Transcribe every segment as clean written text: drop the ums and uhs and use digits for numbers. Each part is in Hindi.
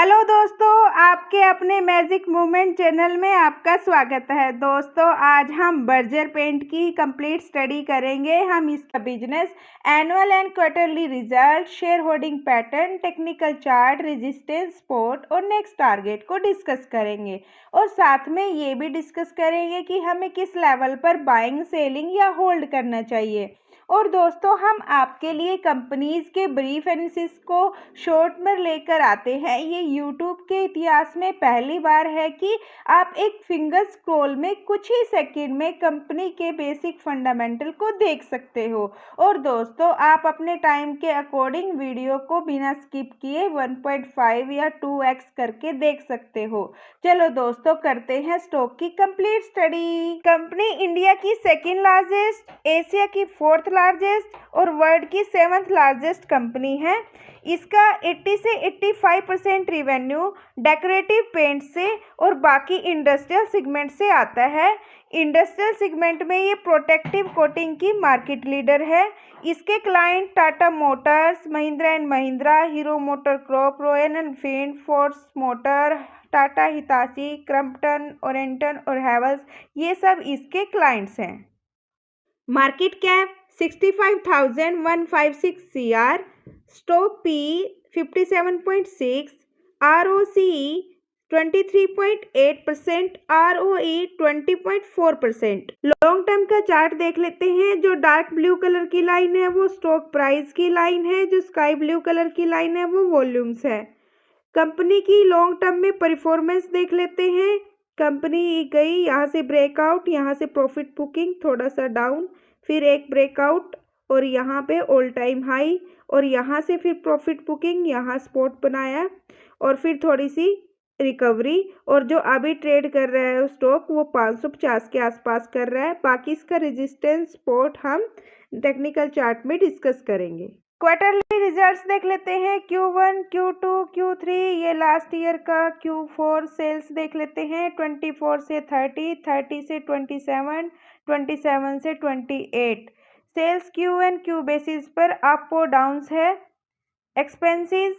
हेलो दोस्तों, आपके अपने मैजिक मूवमेंट चैनल में आपका स्वागत है। दोस्तों, आज हम बर्जर पेंट की कंप्लीट स्टडी करेंगे। हम इसका business, annual and quarterly result, share holding pattern, technical chart, resistance, support और नेक्स्ट टारगेट को डिस्कस करेंगे और साथ में ये भी डिस्कस करेंगे कि हमें किस लेवल पर बाइंग, सेलिंग या होल्ड करना चाहिए। और दोस्तों, हम आपके लिए कंपनीज के ब्रीफ एनालिसिस को शॉर्ट में लेकर आते हैं। ये यूट्यूब के इतिहास में पहली बार है कि आप एक फिंगर स्क्रॉल में कुछ ही सेकंड में कंपनी के बेसिक फंडामेंटल को देख सकते हो। और दोस्तों, आप अपने टाइम के अकॉर्डिंग वीडियो को बिना स्किप किए 1.5 या 2x करके देख सकते हो। चलो दोस्तों, करते हैं स्टॉक की कंप्लीट स्टडी। कंपनी इंडिया की सेकेंड लार्जेस्ट, एशिया की फोर्थ लार्जेस्ट और वर्ल्ड की 7th लार्जेस्ट कंपनी है। इसका 80 से 85% रिवेन्यू डेकोरेटिव पेंट से और बाकी इंडस्ट्रियल सेगमेंट से आता है। इंडस्ट्रियल सेगमेंट में ये प्रोटेक्टिव कोटिंग की मार्केट लीडर है। इसके client Tata motors, Mahindra and Mahindra, Hero motor corp, Royal Enfield, Force motor, Tata Hitachi, Crompton, ओरेंटन और हैवल्स, ये सब इसके क्लाइंट्स हैं। Market cap 65,156 CR, stock P 57.6, ROCE 23.8%, ROE 20.4%। Long term का चार्ट देख लेते हैं। जो डार्क ब्लू कलर की लाइन है वो स्टॉक प्राइस की लाइन है, जो स्काई ब्लू कलर की लाइन है वो वॉल्यूम्स है। कंपनी की लॉन्ग टर्म में परफॉर्मेंस देख लेते हैं। कंपनी गई यहाँ से ब्रेकआउट, यहाँ से प्रॉफिट बुकिंग थोड़ा सा डाउन, फिर एक ब्रेकआउट और यहाँ पे ऑल टाइम हाई और यहाँ से फिर प्रॉफिट बुकिंग, यहाँ स्पॉट बनाया और फिर थोड़ी सी रिकवरी। और जो अभी ट्रेड कर रहा है स्टॉक वो 550 के आसपास कर रहा है। बाकी इसका रेजिस्टेंस सपोर्ट हम टेक्निकल चार्ट में डिस्कस करेंगे। क्वार्टरली रिजल्ट्स देख लेते हैं। Q1, Q2, Q3, ये लास्ट ईयर का Q4 सेल्स देख लेते हैं। 24 से 30, 30 से 27, 27 से 28। Sales Q and Q basis पर अप और डाउन्स है। एक्सपेंसेस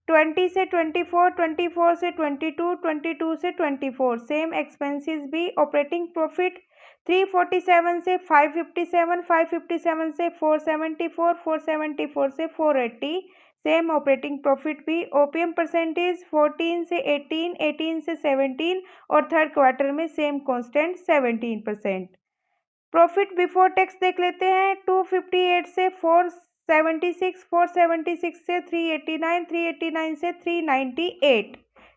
20 से 24, 24 से 22, 22 से 24, सेम एक्सपेंसेस भी। ऑपरेटिंग प्रॉफिट 347 से 557, 557 से 474, 474 से 480, सेम ऑपरेटिंग प्रॉफिट भी। ओपीएम परसेंटेज 14 से 18, 18 से 17 और थर्ड क्वार्टर में same constant 17%। Profit before tax देख लेते हैं। 258 से 476, 476 से 389, 389 से 398।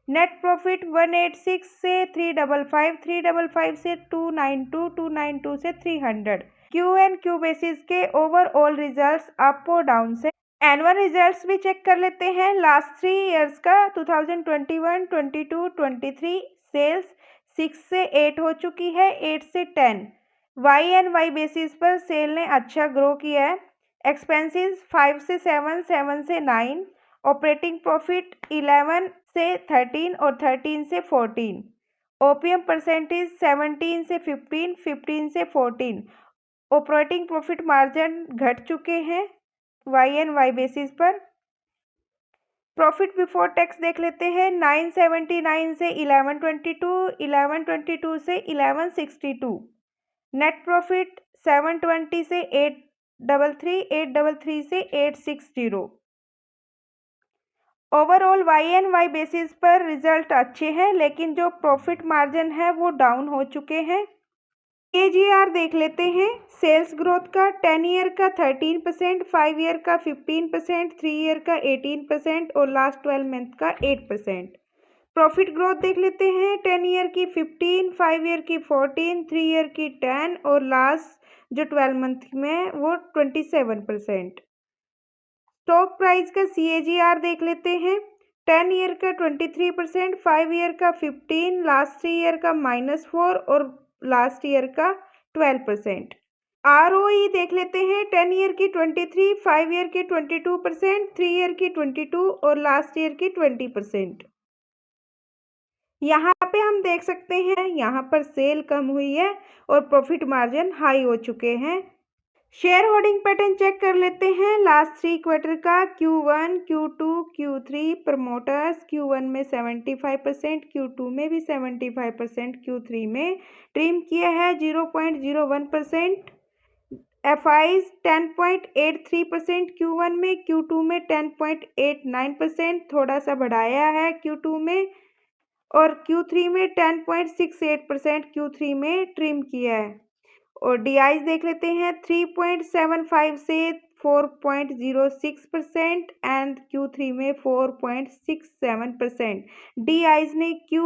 नेट प्रॉफिट 186 से 355, 355 से 292, 292 से 300। क्यू एंड क्यू बेसिस के ओवरऑल रिजल्ट्स अप और डाउन से। एनुअल रिजल्ट्स भी चेक कर लेते हैं। लास्ट 3 ईयर्स का 2021, 22, 23 सेल्स 6 से 8 हो चुकी है, 8 से 10। वाई एंड वाई बेसिस पर सेल ने अच्छा ग्रो किया है। एक्सपेंसेस 5 से 7, 7 से 9। ऑपरेटिंग प्रॉफिट 11 से 13 और 13 से 14। ओपीएम परसेंटेज 17 से 15, 15 से 14। ऑपरेटिंग प्रॉफिट मार्जिन घट चुके हैं वाई एंड वाई बेसिस पर। प्रॉफिट बिफोर टैक्स देख लेते हैं। 979 से 1122, 1122 से 1162। नेट प्रॉफिट 720 से 833, 833 से 860। Overall Y and Y basis पर रिजल्ट अच्छे हैं, लेकिन जो प्रॉफिट मार्जिन है वो डाउन हो चुके हैं। केजीआर देख लेते हैं। सेल्स ग्रोथ का 10 ईयर का 13%, 5 ईयर का 15%, 3 ईयर का 18% और लास्ट 12 मंथ का 8%। प्रॉफिट ग्रोथ देख लेते हैं। 10 ईयर की 15, 5 ईयर की 14, 3 ईयर की 10 और लास्ट जो 12 मंथ में वो 27%। स्टॉक प्राइस का CAGR देख लेते हैं। 10 ईयर का 23%, 5 ईयर का 15, लास्ट 3 ईयर का -4 और लास्ट ईयर का 12%। ROE देख लेते हैं। 10 ईयर की 23, 5 ईयर की 22%, 3 ईयर की 22 और लास्ट ईयर की 20%। यहाँ पे हम देख सकते हैं, यहाँ पर सेल कम हुई है और प्रॉफिट मार्जिन हाई हो चुके हैं। शेयर होल्डिंग पैटर्न चेक कर लेते हैं लास्ट 3 क्वार्टर का। Q1, Q2, Q3 promoters Q1 में 75%, Q2 में भी 75%, Q3 में ट्रिम किया है 0.01%। FIs 10.83% Q1 में, Q2 में 10.89%, थोड़ा सा बढ़ाया है Q2 में, और Q3 में 10.68% Q3 में ट्रिम किया है। और DIs देख लेते हैं 3.75 से 4.06% एंड Q3 में 4.67%। DIs ने Q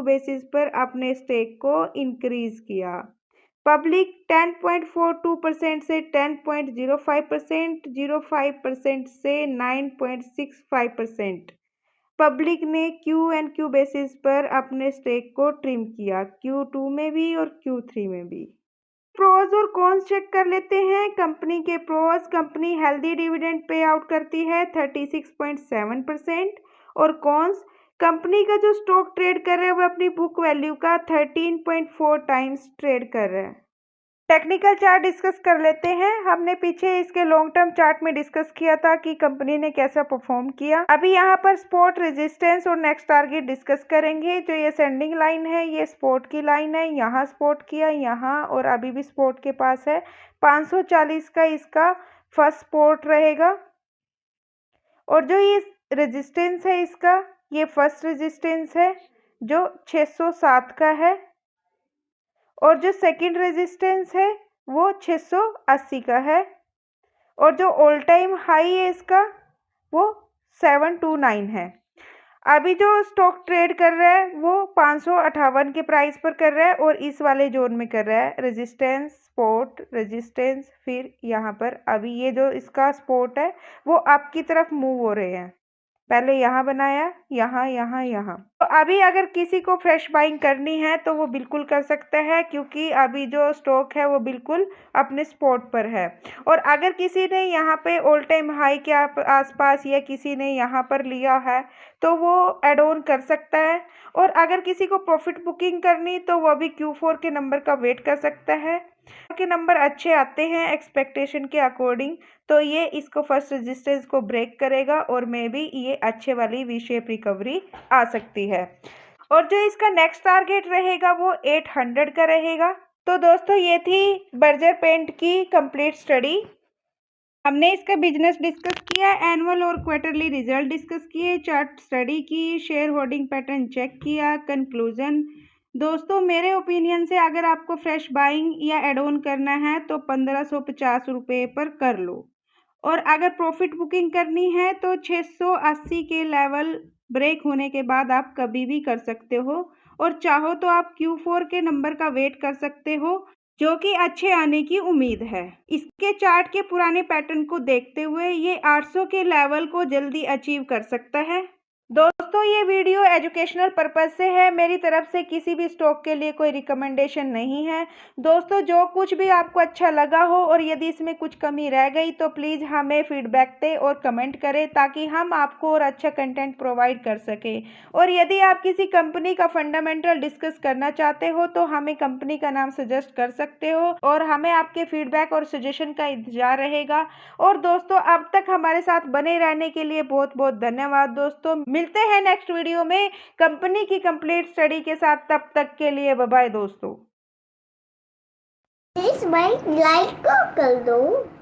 बेसिस पर अपने स्टेक को इंक्रीज किया। पब्लिक 10.42% से 10.05%, 05% से 9.65%। पब्लिक ने Q बेसिस पर अपने स्टेक को ट्रिम किया, Q2 में भी और Q3 में भी। प्रोज और कॉन्स चेक कर लेते हैं। कंपनी के pros, company healthy dividend pay out करती है 36.7%, और कॉन्स, कंपनी का जो स्टॉक ट्रेड कर रहा है वो अपनी बुक वैल्यू का 13.4 टाइम्स ट्रेड कर रहा है। टेक्निकल चार्ट डिस्कस कर लेते हैं। हमने पीछे इसके लॉन्ग टर्म चार्ट में डिस्कस किया था कि कंपनी ने कैसा परफॉर्म किया। अभी यहाँ पर सपोर्ट, रेजिस्टेंस और नेक्स्ट टारगेट डिस्कस करेंगे। जो ये सेंडिंग लाइन है ये सपोर्ट की लाइन है, यहाँ सपोर्ट किया, यहाँ और अभी भी सपोर्ट के पास है। 540 का इसका फर्स्ट सपोर्ट रहेगा, और जो ये रेजिस्टेंस है इसका, ये फर्स्ट रेजिस्टेंस है जो 607 का है, और जो सेकंड रेजिस्टेंस है वो 680 का है, और जो ऑल टाइम हाई है इसका वो 729 है। अभी जो स्टॉक ट्रेड कर रहा है वो 558 के प्राइस पर कर रहा है, और इस वाले जोन में कर रहा है, रेजिस्टेंस, सपोर्ट, रेजिस्टेंस, फिर यहाँ पर अभी ये जो इसका सपोर्ट है वो अप की तरफ मूव हो रहे हैं। पहले यहाँ बनाया, यहाँ, यहाँ, यहाँ। तो अभी अगर किसी को फ्रेश बाइंग करनी है तो वो बिल्कुल कर सकता है, क्योंकि अभी जो स्टॉक है वो बिल्कुल अपने स्पॉट पर है। और अगर किसी ने यहाँ पे ऑल टाइम हाई के आसपास या किसी ने यहाँ पर लिया है तो वो एड ऑन कर सकता है। और अगर किसी को प्रॉफिट बुकिंग करनी तो वो अभी Q4 के नंबर का वेट कर सकता है। के नंबर अच्छे आते हैं एक्सपेक्टेशन के अकॉर्डिंग, तो ये इसको फर्स्ट रेजिस्टेंस को ब्रेक करेगा और मे बी ये अच्छे वाली वी शेप रिकवरी आ सकती है। और जो इसका नेक्स्ट टारगेट रहेगा वो 800 का रहेगा। तो दोस्तों ये थी बर्जर पेंट की कंप्लीट स्टडी। हमने इसका बिजनेस डिस्कस किया, एनुअल और क्वार्टरली रिजल्ट डिस्कस किए, चार्ट स्टडी की, शेयर होल्डिंग पैटर्न चेक किया, कंक्लूजन। दोस्तों मेरे ओपिनियन से अगर आपको फ्रेश बाइंग या एड ऑन करना है तो 1550 रुपये पर कर लो, और अगर प्रॉफिट बुकिंग करनी है तो 680 के लेवल ब्रेक होने के बाद आप कभी भी कर सकते हो, और चाहो तो आप Q4 के नंबर का वेट कर सकते हो जो कि अच्छे आने की उम्मीद है। इसके चार्ट के पुराने पैटर्न को देखते हुए ये 800 के लेवल को जल्दी अचीव कर सकता है। दोस्तों ये वीडियो एजुकेशनल पर्पस से है, मेरी तरफ से किसी भी स्टॉक के लिए कोई रिकमेंडेशन नहीं है। दोस्तों जो कुछ भी आपको अच्छा लगा हो और यदि इसमें कुछ कमी रह गई तो प्लीज़ हमें फीडबैक दें और कमेंट करें, ताकि हम आपको और अच्छा कंटेंट प्रोवाइड कर सकें। और यदि आप किसी कंपनी का फंडामेंटल डिस्कस करना चाहते हो तो हमें कंपनी का नाम सजेस्ट कर सकते हो, और हमें आपके फीडबैक और सजेशन का इंतजार रहेगा। और दोस्तों अब तक हमारे साथ बने रहने के लिए बहुत बहुत धन्यवाद। दोस्तों मिलते हैं नेक्स्ट वीडियो में कंपनी की कंप्लीट स्टडी के साथ, तब तक के लिए बाय बाय दोस्तों। प्लीज भाई लाइक कर दो।